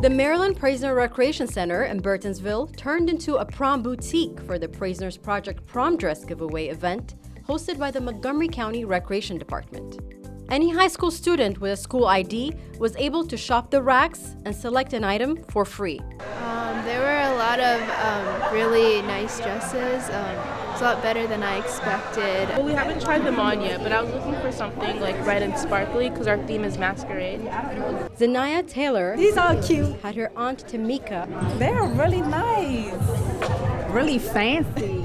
The Marilyn Praisner Recreation Center in Burtonsville turned into a prom boutique for the Praisner's Project Prom Dress Giveaway event hosted by the Montgomery County Recreation Department. Any high school student with a school ID was able to shop the racks and select an item for free. There were a lot of really nice dresses. It's a lot better than I expected. Well, we haven't tried them on yet, but I was looking for something like red and sparkly because our theme is masquerade. Zanaya Taylor, These are cute. had her aunt Tamika They're really nice. Really fancy.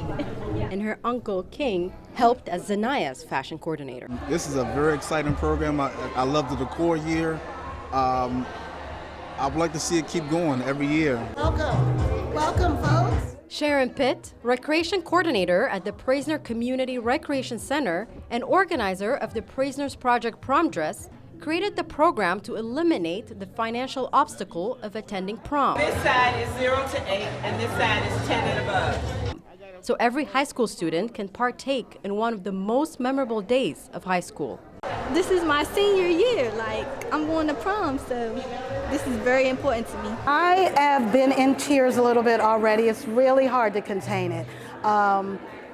and her uncle King helped as Zanaya's fashion coordinator. This is a very exciting program. I love the decor here. I would like to see it keep going every year. Welcome, folks. Sharon Pitt, recreation coordinator at the Praisner Community Recreation Center and organizer of the Praisner's Project Prom Dress, created the program to eliminate the financial obstacle of attending prom. This side is 0 to 8, and this side is 10 and above. So every high school student can partake in one of the most memorable days of high school. This is my senior year. I'm going to prom, so this is very important to me. I have been in tears a little bit already. It's really hard to contain it.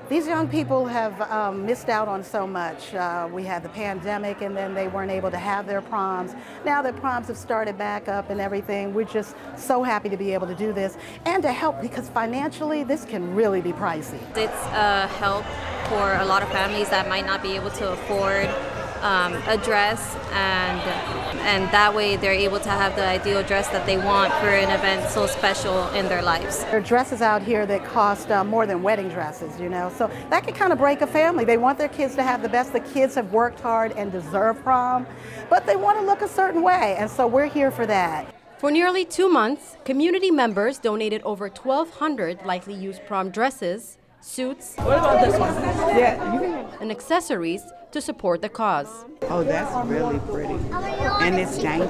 These young people have missed out on so much. We had the pandemic and then they weren't able to have their proms. Now that proms have started back up and everything, we're just so happy to be able to do this and to help because financially this can really be pricey. It's a help for a lot of families that might not be able to afford a dress, and that way they're able to have the ideal dress that they want for an event so special in their lives. There are dresses out here that cost more than wedding dresses, so that can kind of break a family. They want their kids to have the best. The kids have worked hard and deserve prom, but they want to look a certain way, and so we're here for that. For nearly 2 months, community members donated over 1,200 lightly used prom dresses, suits, What about this one? and accessories to support the cause. Oh, that's really pretty. And it's dainty.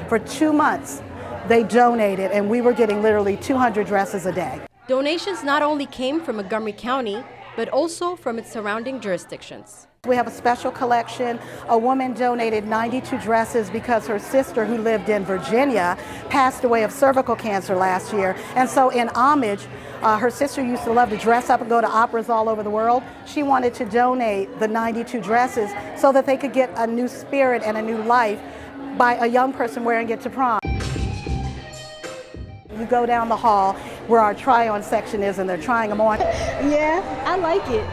For 2 months, they donated, and we were getting literally 200 dresses a day. Donations not only came from Montgomery County, but also from its surrounding jurisdictions. We have a special collection. A woman donated 92 dresses because her sister, who lived in Virginia, passed away of cervical cancer last year. And so in homage, her sister used to love to dress up and go to operas all over the world. She wanted to donate the 92 dresses so that they could get a new spirit and a new life by a young person wearing it to prom. You go down the hall where our try-on section is and they're trying them on. Yeah, I like it.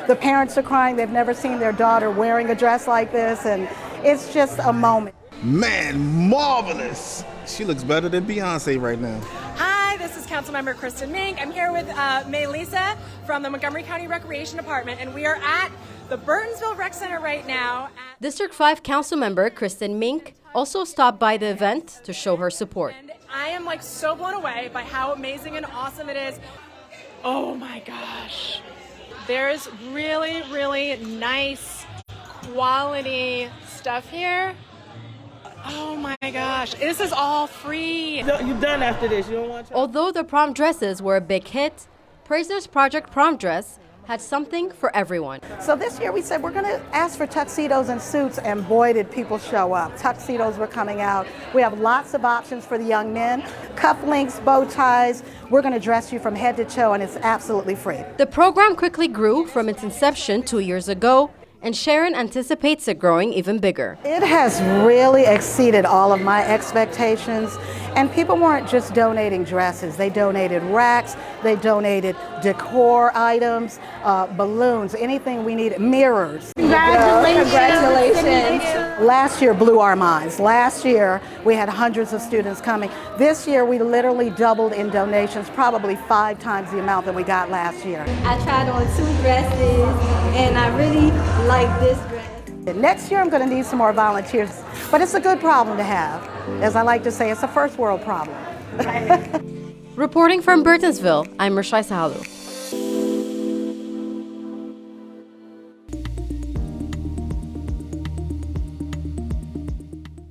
The parents are crying. They've never seen their daughter wearing a dress like this, and it's just a moment. Man, marvelous! She looks better than Beyonce right now. Hi, this is Councilmember Kristen Mink. I'm here with May Lisa from the Montgomery County Recreation Department, and we are at the Burtonsville Rec Center right now. District 5 Councilmember Kristen Mink also stopped by the event to show her support. And I am so blown away by how amazing and awesome it is. Oh my gosh. There's really, really nice quality stuff here. Oh my gosh, this is all free. You're done after this. You don't want to. Although the prom dresses were a big hit, Praisner's Project Prom Dress had something for everyone. So this year we said we're going to ask for tuxedos and suits, and boy did people show up. Tuxedos were coming out. We have lots of options for the young men. Cufflinks, bow ties. We're going to dress you from head to toe, and it's absolutely free. The program quickly grew from its inception 2 years ago, and Sharon anticipates it growing even bigger. It has really exceeded all of my expectations, and people weren't just donating dresses. They donated racks, they donated decor items, balloons, anything we needed, mirrors. Congratulations. Last year blew our minds. Last year we had hundreds of students coming. This year we literally doubled in donations, probably 5 times the amount that we got last year. I tried on 2 dresses, and I really like this dress. Next year I'm going to need some more volunteers, but it's a good problem to have. As I like to say, it's a first world problem. Reporting from Burtonsville, I'm Rashai Sahalu.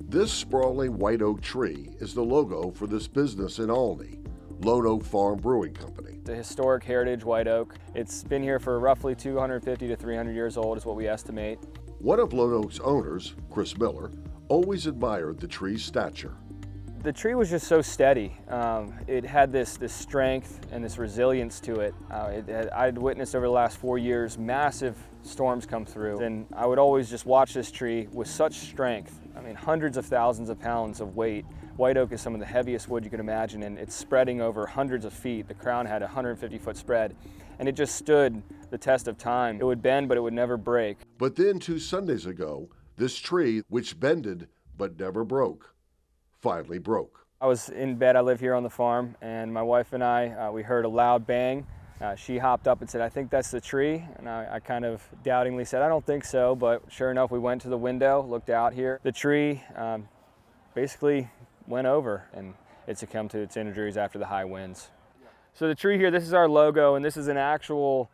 This sprawling white oak tree is the logo for this business in Olney, Lone Oak Farm Brewing Company. The historic heritage white oak. It's been here for roughly 250 to 300 years old is what we estimate. One of Lone Oak's owners, Chris Miller, always admired the tree's stature. The tree was just so steady. It had this strength and this resilience to it. I'd witnessed over the last 4 years massive storms come through, and I would always just watch this tree with such strength. I mean, hundreds of thousands of pounds of weight. White oak is some of the heaviest wood you can imagine, and it's spreading over hundreds of feet. The crown had a 150-foot spread, and it just stood the test of time. It would bend, but it would never break. But then 2 Sundays ago, this tree, which bended but never broke, finally broke. I was in bed, I live here on the farm, and my wife and I, we heard a loud bang. She hopped up and said, "I think that's the tree." And I kind of doubtingly said, "I don't think so," but sure enough, we went to the window, looked out here. The tree basically went over, and it succumbed to its injuries after the high winds. So the tree here, this is our logo, and this is an actual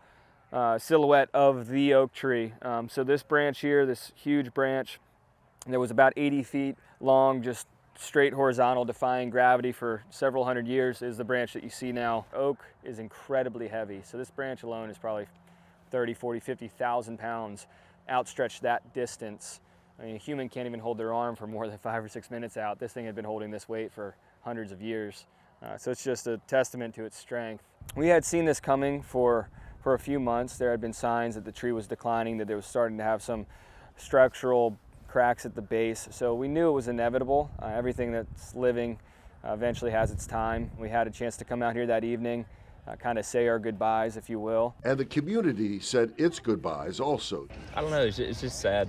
silhouette of the oak tree. So this branch here, this huge branch, that was about 80 feet long, just straight horizontal, defying gravity for several hundred years, is the branch that you see now. Oak is incredibly heavy, so this branch alone is probably 30, 40, 50,000 pounds outstretched that distance. I mean, a human can't even hold their arm for more than 5 or 6 minutes out. This thing had been holding this weight for hundreds of years. So it's just a testament to its strength. We had seen this coming for a few months. There had been signs that the tree was declining, that it was starting to have some structural cracks at the base. So we knew it was inevitable. Everything that's living eventually has its time. We had a chance to come out here that evening, kind of say our goodbyes, if you will. And the community said its goodbyes also. I don't know, it's just sad.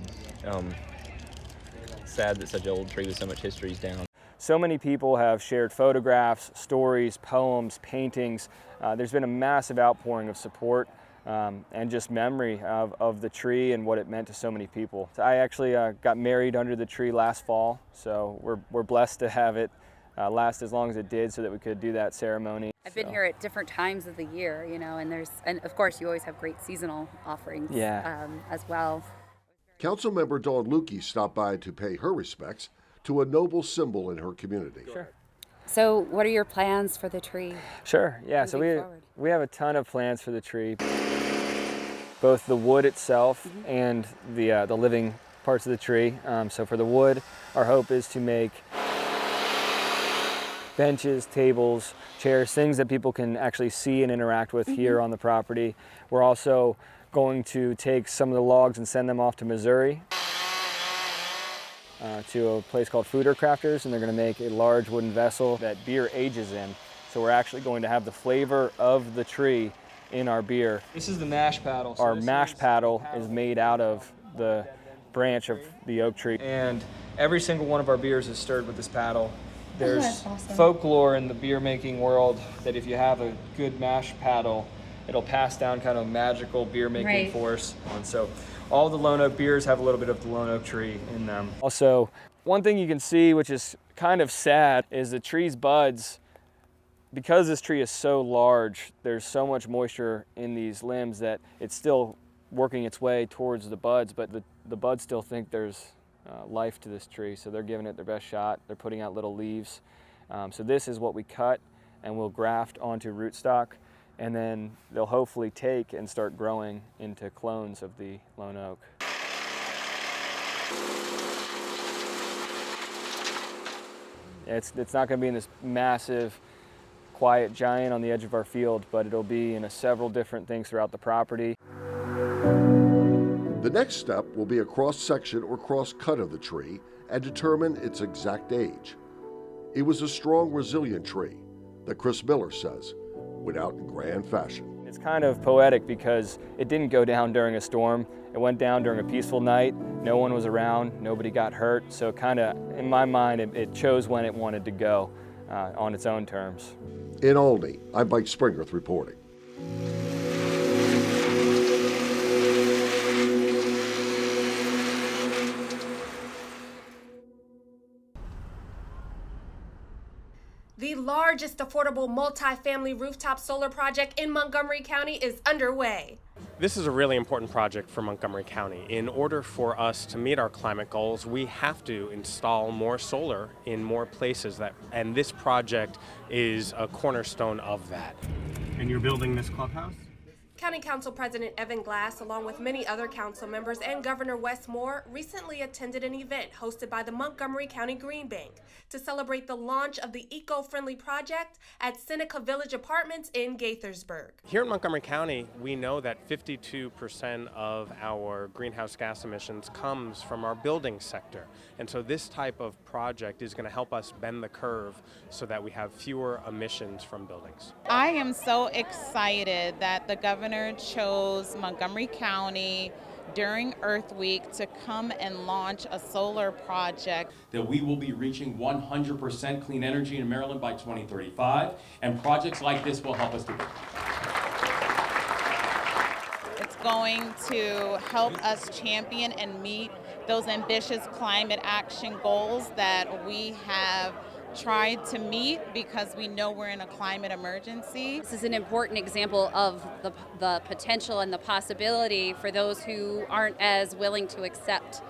Sad that such an old tree with so much history is down. So many people have shared photographs, stories, poems, paintings. There's been a massive outpouring of support and just memory of the tree and what it meant to so many people. I actually got married under the tree last fall, so we're blessed to have it last as long as it did so that we could do that ceremony. I've been here at different times of the year, you know, and of course you always have great seasonal offerings as well. Councilmember Dawn Lukey stopped by to pay her respects to a noble symbol in her community. Sure. So what are your plans for the tree? Sure, yeah, so we have a ton of plans for the tree. Both the wood itself and the living parts of the tree. So for the wood, our hope is to make benches, tables, chairs, things that people can actually see and interact with here on the property. We're also going to take some of the logs and send them off to Missouri to a place called Food or Crafters, and they're going to make a large wooden vessel that beer ages in. So we're actually going to have the flavor of the tree in our beer. This is the mash paddle. Our mash paddle is made out of the branch of the oak tree, and every single one of our beers is stirred with this paddle. There's folklore in the beer making world that if you have a good mash paddle, it'll pass down kind of a magical beer making force. And so all the lone oak beers have a little bit of the lone oak tree in them. Also, one thing you can see, which is kind of sad, is the tree's buds. Because this tree is so large, there's so much moisture in these limbs that it's still working its way towards the buds, but the buds still think there's life to this tree, so they're giving it their best shot. They're putting out little leaves. So this is what we cut and we'll graft onto rootstock, and then they'll hopefully take and start growing into clones of the lone oak. It's not going to be in this massive, quiet giant on the edge of our field, but it'll be in several different things throughout the property. The next step will be a cross-section or cross-cut of the tree and determine its exact age. It was a strong, resilient tree that Chris Miller says went out in grand fashion. It's kind of poetic because it didn't go down during a storm. It went down during a peaceful night. No one was around, nobody got hurt. So kind of, in my mind, it chose when it wanted to go on its own terms. In Olney, I'm Mike Springerth reporting. The largest affordable multi-family rooftop solar project in Montgomery County is underway. This is a really important project for Montgomery County. In order for us to meet our climate goals, we have to install more solar in more places, and this project is a cornerstone of that. And you're building this clubhouse? County Council President Evan Glass, along with many other council members and Governor Wes Moore, recently attended an event hosted by the Montgomery County Green Bank to celebrate the launch of the eco-friendly project at Seneca Village Apartments in Gaithersburg. Here in Montgomery County, we know that 52% of our greenhouse gas emissions comes from our building sector. And so this type of project is going to help us bend the curve so that we have fewer emissions from buildings. I am so excited that the governor chose Montgomery County during Earth Week to come and launch a solar project. That we will be reaching 100% clean energy in Maryland by 2035, and projects like this will help us to get there. It's going to help us champion and meet those ambitious climate action goals that we have tried to meet because we know we're in a climate emergency. This is an important example of the potential and the possibility for those who aren't as willing to accept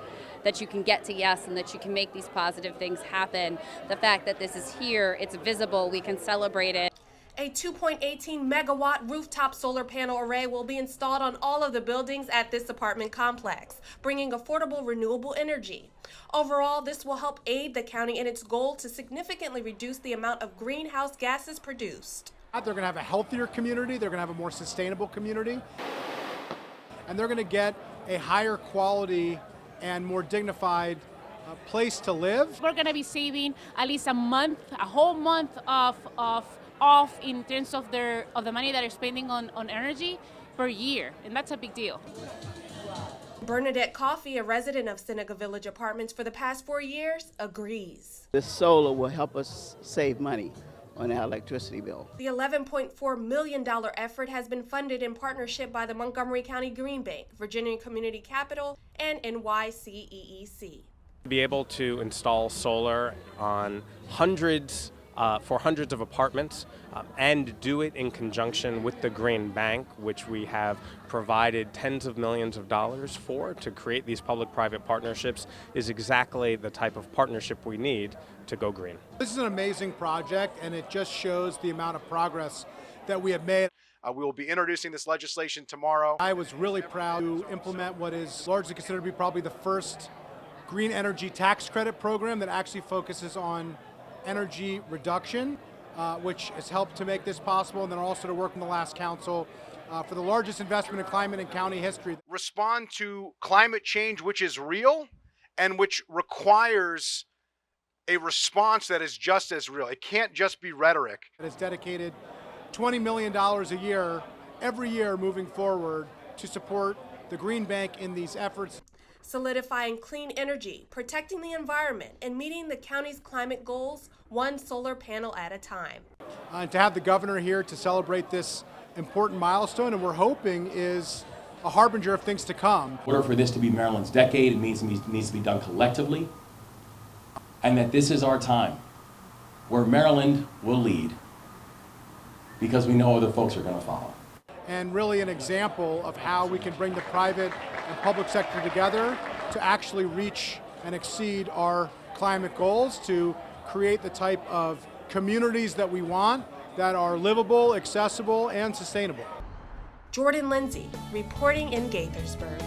that you can get to yes and that you can make these positive things happen. The fact that this is here, it's visible, we can celebrate it. A 2.18 megawatt rooftop solar panel array will be installed on all of the buildings at this apartment complex, bringing affordable renewable energy. Overall, this will help aid the county in its goal to significantly reduce the amount of greenhouse gases produced. They're going to have a healthier community, they're going to have a more sustainable community, and they're going to get a higher quality and more dignified place to live. We're going to be saving at least a whole month off in terms of the money that they're spending on energy per year, and that's a big deal. Bernadette Coffey, a resident of Seneca Village Apartments for the past 4 years, agrees. This solar will help us save money on our electricity bill. The $11.4 million effort has been funded in partnership by the Montgomery County Green Bank, Virginia Community Capital, and NYCEEC. To be able to install solar on hundreds of apartments and do it in conjunction with the Green Bank, which we have provided tens of millions of dollars for to create these public-private partnerships, is exactly the type of partnership we need to go green. This is an amazing project, and it just shows the amount of progress that we have made. We will be introducing this legislation tomorrow. I was really proud to implement what is largely considered to be probably the first green energy tax credit program that actually focuses on energy reduction, which has helped to make this possible, and then also to work in the last council for the largest investment in climate in county history. Respond to climate change, which is real and which requires a response that is just as real. It can't just be rhetoric. It has dedicated $20 million a year, every year moving forward, to support the Green Bank in these efforts. Solidifying clean energy, protecting the environment, and meeting the county's climate goals one solar panel at a time. And to have the governor here to celebrate this important milestone, and we're hoping is a harbinger of things to come. In order for this to be Maryland's decade, it needs to be done collectively, and that this is our time where Maryland will lead because we know other folks are going to follow. And really an example of how we can bring the private and public sector together to actually reach and exceed our climate goals, to create the type of communities that we want that are livable, accessible, and sustainable. Jordan Lindsay, reporting in Gaithersburg.